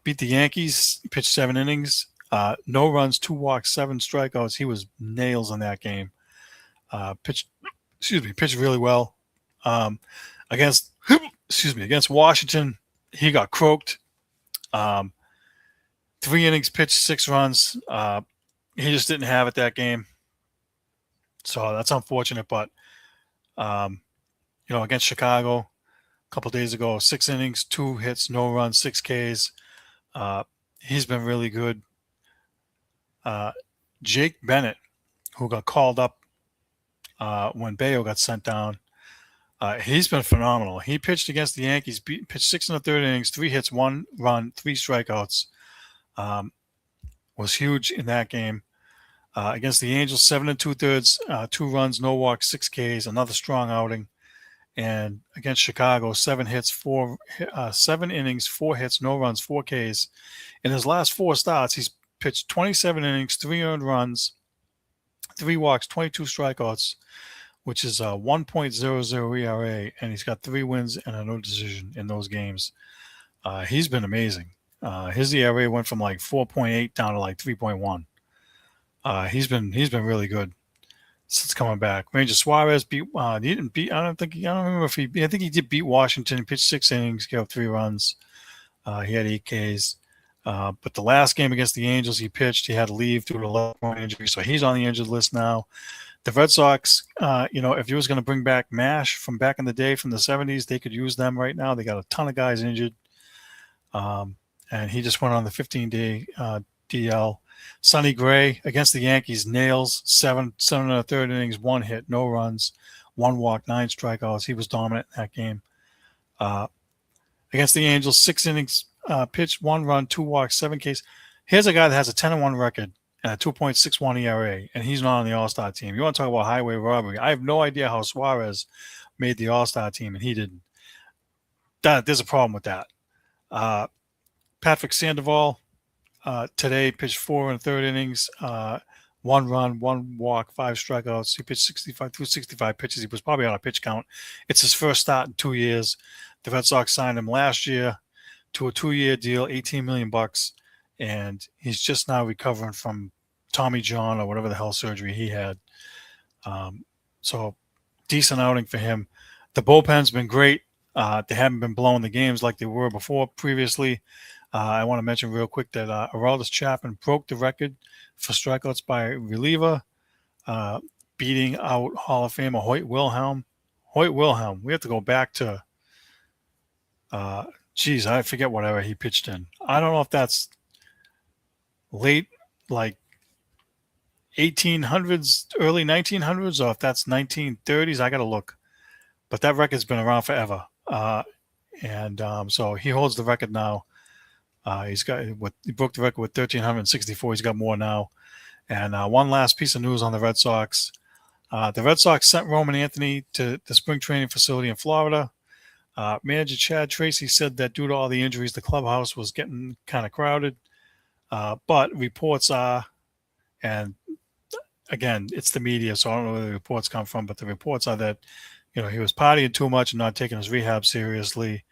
beat the Yankees, pitched 7 innings, no runs, 2 walks, 7 strikeouts. He was nails in that game. Pitched really well. Against Washington, he got croaked. 3 innings pitched, 6 runs. He just didn't have it that game. So that's unfortunate. But, against Chicago a couple days ago, 6 innings, 2 hits, no runs, 6 Ks. He's been really good. Jake Bennett, who got called up when Bayo got sent down, He's been phenomenal. He pitched against the Yankees, pitched 6 1/3 innings, 3 hits, 1 run, 3 strikeouts. Was huge in that game. Against the Angels, 7 2/3, 2 runs, no walks, 6 Ks, another strong outing. And against Chicago, 7 innings, 4 hits, no runs, 4 Ks. In his last 4 starts, he's pitched 27 innings, 3 earned runs, 3 walks, 22 strikeouts, which is a 1.00 ERA, and he's got 3 wins and a no decision in those games. He's been amazing. His ERA went from like 4.8 down to like 3.1. He's been really good since coming back. Ranger Suarez beat. He didn't beat. I don't remember if he. I think he did beat Washington. He pitched 6 innings, gave up 3 runs. He had 8 Ks. But the last game against the Angels, he pitched. He had to leave due to a leg injury, so he's on the injured list now. The Red Sox, if you was going to bring back MASH from back in the day from the 70s, they could use them right now. They got a ton of guys injured. And he just went on the 15-day DL. Sonny Gray against the Yankees, nails, 7 1/3 innings, 1 hit, no runs, 1 walk, 9 strikeouts. He was dominant in that game. Against the Angels, 6 innings, pitched, 1 run, 2 walks, 7 Ks. Here's a guy that has a 10-1 record and a 2.61 ERA, and he's not on the All-Star team. You want to talk about highway robbery? I have no idea how Suarez made the All-Star team, and he didn't. There's a problem with that. Patrick Sandoval today pitched 4 1/3 innings, 1 run, 1 walk, 5 strikeouts. He pitched 65 pitches. He was probably on a pitch count. It's his first start in 2 years. The Red Sox signed him last year to a 2-year deal, $18 million, and he's just now recovering from Tommy John or whatever the hell surgery he had. So decent outing for him. The bullpen's been great. They haven't been blowing the games like they were previously. I want to mention real quick that Aroldis Chapman broke the record for strikeouts by reliever, beating out Hall of Famer Hoyt Wilhelm. We have to go back to, I forget whatever he pitched in. I don't know if that's late, like 1800s, early 1900s, or if that's 1930s. I got to look. But that record's been around forever. So he holds the record now. He broke the record with 1,364. He's got more now. And one last piece of news on the Red Sox. The Red Sox sent Roman Anthony to the spring training facility in Florida. Manager Chad Tracy said that due to all the injuries, the clubhouse was getting kind of crowded. But reports are, and again, it's the media, so I don't know where the reports come from, but the reports are that, he was partying too much and not taking his rehab seriously.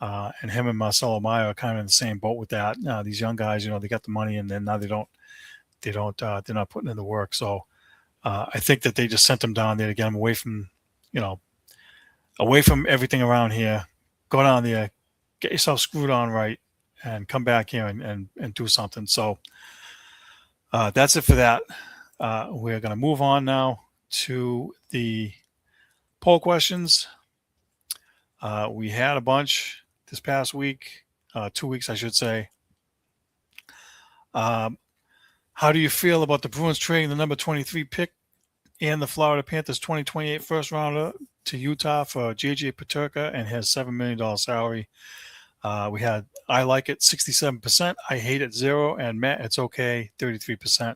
And him and Marcelo Mayer are kind of in the same boat with that. These young guys, they got the money, and then now they're not putting in the work. So I think that they just sent him down there to get him away from everything around here. Go down there, get yourself screwed on right, and come back here and do something. So that's it for that. We're going to move on now to the poll questions. We had a bunch this past week, 2 weeks, I should say. How do you feel about the Bruins trading the number 23 pick and the Florida Panthers 2028 first rounder to Utah for J.J. Peterka and his $7 million salary? We had I like it 67%, I hate it 0%, and Matt, it's okay 33%.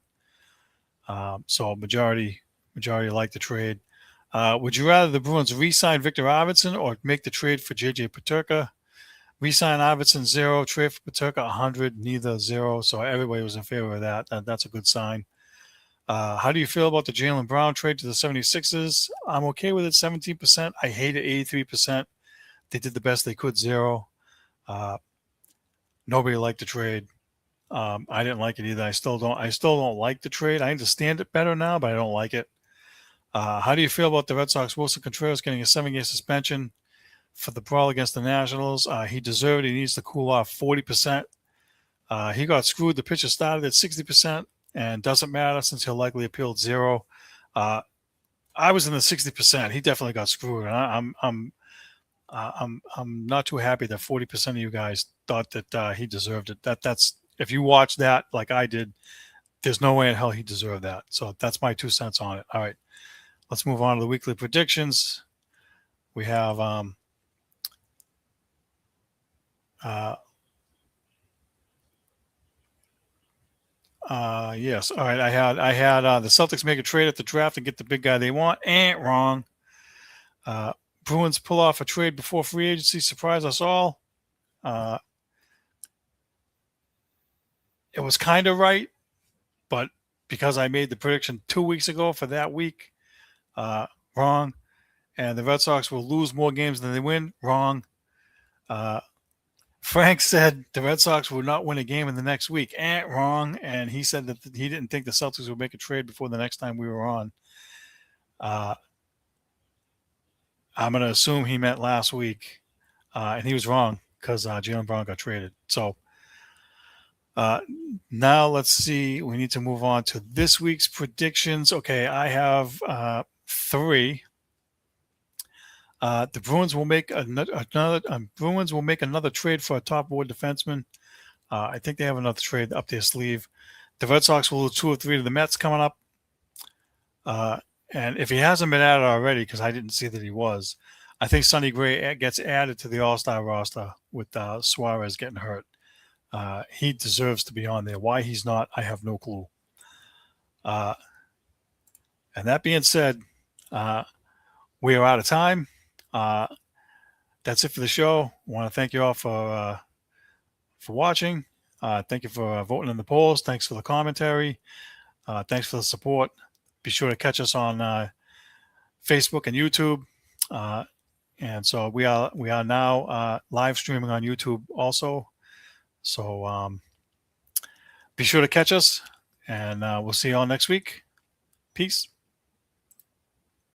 So majority like the trade. Would you rather the Bruins re-sign Victor Arvidsson or make the trade for J.J. Peterka? Re-sign Arvidsson 0, trade for Peterka 100, neither 0. So everybody was in favor of that. That's a good sign. How do you feel about the Jaylen Brown trade to the 76ers? I'm okay with it, 17%. I hate it, 83%. They did the best they could, 0. Nobody liked the trade. I didn't like it either. I still don't like the trade. I understand it better now, but I don't like it. How do you feel about the Red Sox? Wilson Contreras getting a 7-game suspension for the brawl against the Nationals. He deserved it. He needs to cool off 40%. He got screwed. The pitcher started at 60%, and doesn't matter since he'll likely appeal 0. I was in the 60%. He definitely got screwed. And I'm not too happy that 40% of you guys thought that he deserved it. That's if you watch that like I did, there's no way in hell he deserved that. So that's my 2 cents on it. All right. Let's move on to the weekly predictions. We have yes. All right. I had the Celtics make a trade at the draft and get the big guy they want. Ain't wrong. Bruins pull off a trade before free agency. Surprise us all. It was kind of right, but because I made the prediction 2 weeks ago for that week, wrong. And the Red Sox will lose more games than they win. Wrong. Frank said the Red Sox will not win a game in the next week. Wrong. And he said that he didn't think the Celtics would make a trade before the next time we were on. I'm going to assume he meant last week. And he was wrong because Jaylen Brown got traded. So now let's see. We need to move on to this week's predictions. Okay, I have 3. The Bruins will make another trade for a top board defenseman. I think they have another trade up their sleeve. The Red Sox will lose 2 or 3 to the Mets coming up. And if he hasn't been added already, because I didn't see that he was, I think Sonny Gray gets added to the All-Star roster with Suarez getting hurt. He deserves to be on there. Why he's not, I have no clue. And that being said, we are out of time. That's it for the show. I want to thank you all for watching. Thank you for voting in the polls. Thanks for the commentary. Thanks for the support. Be sure to catch us on Facebook and YouTube. And so we are now live streaming on YouTube also. So be sure to catch us, and we'll see you all next week. Peace.